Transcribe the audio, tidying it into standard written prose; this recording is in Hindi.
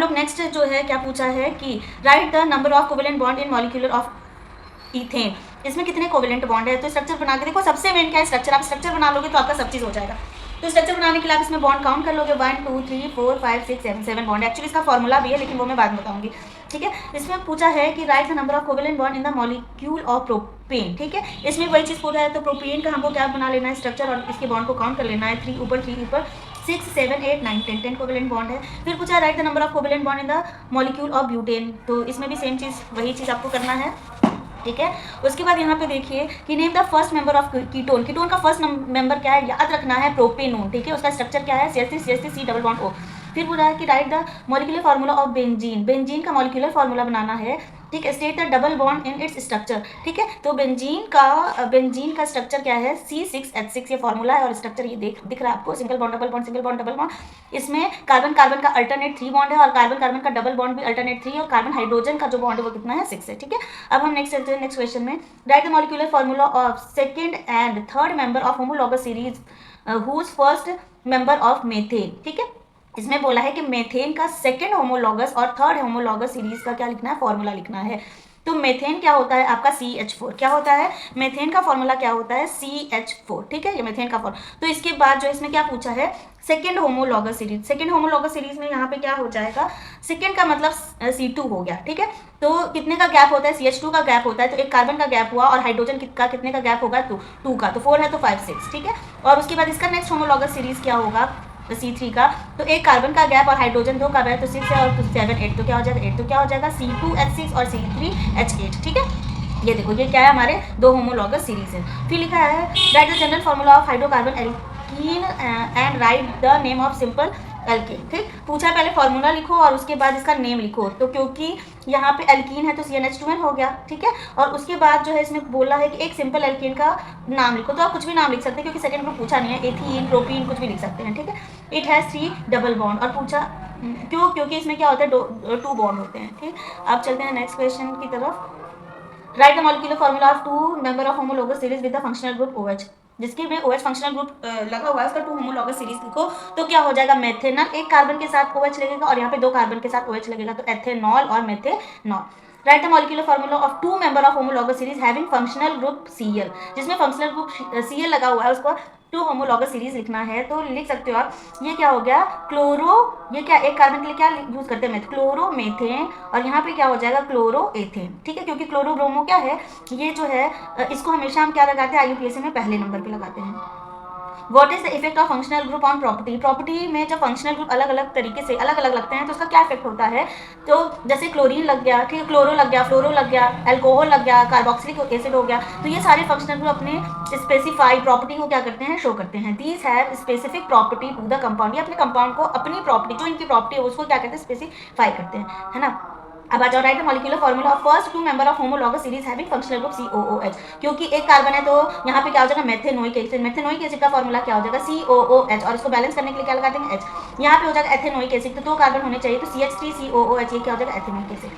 लोग नेक्स्ट जो है क्या पूछा है कि right the number of covalent bond in molecular of ethane. इसमें कितने कोवेलेंट बॉन्ड है? तो स्ट्रक्चर बना के देखो, सबसे मेन क्या है स्ट्रक्चर, आप स्ट्रक्चर बना लोगे तो आपका सब चीज़ हो जाएगा। तो स्ट्रक्चर बनाने के लिए आप इसमें बॉन्ड काउंट कर लोगे, 1 2 3 4 5 6 7 7 बॉन्ड। एक्चुअली इसका फॉर्मूला भी है लेकिन वो मैं बाद में बताऊंगी, ठीक है। इसमें पूछा है कि right the number of covalent bond in the molecule of propane, ठीक है। इसमें वही चीज़ पूछा है, तो प्रोपेन का हमको क्या बना लेना है स्ट्रक्चर, और इसके बॉन्ड को काउंट कर लेना है, 3 ऊपर 6 7 8 9 10 10 कोवेलेंट बॉन्ड है। फिर पूछा right the number of covalent bond in the molecule of butane, तो इसमें भी सेम चीज़ वही चीज़ आपको करना है, ठीक है। उसके बाद यहाँ पे देखिए कि name the first member of ketone. Ketone का फर्स्ट मेंबर क्या है, याद रखना है प्रोपेनोन, ठीक है। उसका स्ट्रक्चर क्या है, CH3 डबल बॉन्ड O। फिर बोला है कि right the molecular formula of benzene. Benzene का मॉलिक्यूलर फार्मूला बनाना है, ठीक है। State the double bond in its structure, ठीक है। तो बेंजीन का स्ट्रक्चर क्या है, C6H6 ये फार्मूला है, और स्ट्रक्चर ये दिख रहा है आपको, single bond double bond single bond double bond. इसमें कार्बन कार्बन का अल्टरनेट 3 बॉन्ड है, और कार्बन कार्बन का डबल बॉन्ड भी अल्टरनेट 3 है, और कार्बन हाइड्रोजन का जो बॉन्ड है वो कितना है, 6 है, ठीक है। अब हम नेक्स्ट चलते हैं नेक्स्ट क्वेश्चन में। Write the molecular formula of second and third member of homologous series whose first member of methane, ठीक है। इसमें बोला है कि मेथेन का सेकंड होमोलॉगस और थर्ड होमोलॉगस सीरीज का क्या लिखना है, फॉर्मूला लिखना है। तो मेथेन क्या होता है आपका, CH4 क्या होता है, मेथेन का फॉर्मूला क्या होता है, CH4, ठीक है। ये मेथेन का फॉर्मूला। तो इसके बाद जो इसमें क्या पूछा है, second homologous series. Second homologous series में यहाँ पे क्या हो जाएगा, सेकेंड का मतलब C2 हो गया, ठीक है। तो कितने का गैप होता है, CH2 का गैप होता है, तो एक कार्बन का गैप हुआ, और हाइड्रोजन का कितने का गैप होगा, 2 का, तो 4 है तो 5 6, ठीक है। और उसके बाद इसका नेक्स्ट होमोलॉगस सीरीज क्या होगा, C3 का, तो एक कार्बन का गैप और हाइड्रोजन 2 का गैप, तो 6 है और 7 8, तो क्या हो जाएगा 8, तो क्या हो जाएगा C2H6 और C3H8, ठीक है। ये देखो ये क्या है, हमारे 2 होमोलॉगस सीरीज है। फिर लिखा है write the general formula of hydrocarbon alkene and write the name of simple alkane, ठीक। पूछा पहले फार्मूला लिखो और उसके बाद इसका नेम लिखो, तो क्योंकि यहाँ पे एल्कीन है तो CnH2n हो गया, ठीक है। और उसके बाद जो है इसमें बोला है कि एक सिंपल एल्केन का नाम लिखो, तो आप कुछ भी नाम लिख सकते हैं क्योंकि सेकंड ग्रुप पूछा नहीं है, एथीन प्रोपीन कुछ भी लिख सकते हैं, ठीक है। इट हैज़ 3 डबल बॉन्ड, और पूछा क्यों, क्योंकि इसमें क्या होता है 2 बॉन्ड होते हैं, ठीक। अब चलते हैं नेक्स्ट क्वेश्चन की तरफ। Right the molecular formula of 2 member of homologous series with the functional group OH, जिसके में OH फंक्शनल ग्रुप लगा हुआ है, उसका 2 होमोलॉगस सीरीज लिखो, तो क्या हो जाएगा मेथेनॉल, एक कार्बन के साथ OH लगेगा और यहाँ पे 2 कार्बन के साथ OH लगेगा, तो एथेनॉल और methanol. Right the molecular formula of 2 member of homologous series having functional group Cl, जिसमें फंक्शनल ग्रुप Cl लगा हुआ है, उसको 2 होमोलॉगस सीरीज लिखना है, तो लिख सकते हो आप। ये क्या हो गया, क्लोरो, ये क्या एक कार्बन के लिए क्या यूज करते हैं, क्लोरोमेथेन, और यहाँ पे क्या हो जाएगा क्लोरोएथेन, ठीक है। क्योंकि क्लोरोब्रोमो क्या है, ये जो है इसको हमेशा हम क्या लगाते हैं, IUPAC में पहले नंबर पे लगाते हैं। What is the effect of functional group on property. Property में जब फंक्शनल ग्रुप अलग अलग तरीके से अलग अलग लगते हैं तो उसका क्या इफेक्ट होता है, तो जैसे क्लोरीन लग गया, ठीक है, क्लोरो लग गया, फ्लोरो लग गया, अल्कोहल लग गया, कार्बोक्सिलिक एसिड हो गया, तो ये सारे फंक्शनल ग्रुप अपने स्पेसिफाइड प्रॉपर्टी को क्या करते हैं, शो करते हैं। These have specific property to the compound, ये अपने कंपाउंड को अपनी प्रॉपर्टी जो इनकी प्रॉपर्टी है उसको क्या कहते हैं, स्पेसिफाई करते हैं, है ना। अब आ जाओ right the molecular formula of first 2 member of homologous series having functional group COOH, क्योंकि एक कार्बन है तो यहाँ पे क्या हो जाएगा मेथेनोइक एसिड, मेथेनोइक एसिड का फार्मूला क्या हो जाएगा COOH, और इसको बैलेंस करने के लिए क्या लगा देंगे H, यहाँ पे हो जाएगा एथेनोइक एसिड, तो 2 कार्बन होने चाहिए, तो CH3COOH, ये क्या हो जाएगा एथेनोइक एसिड।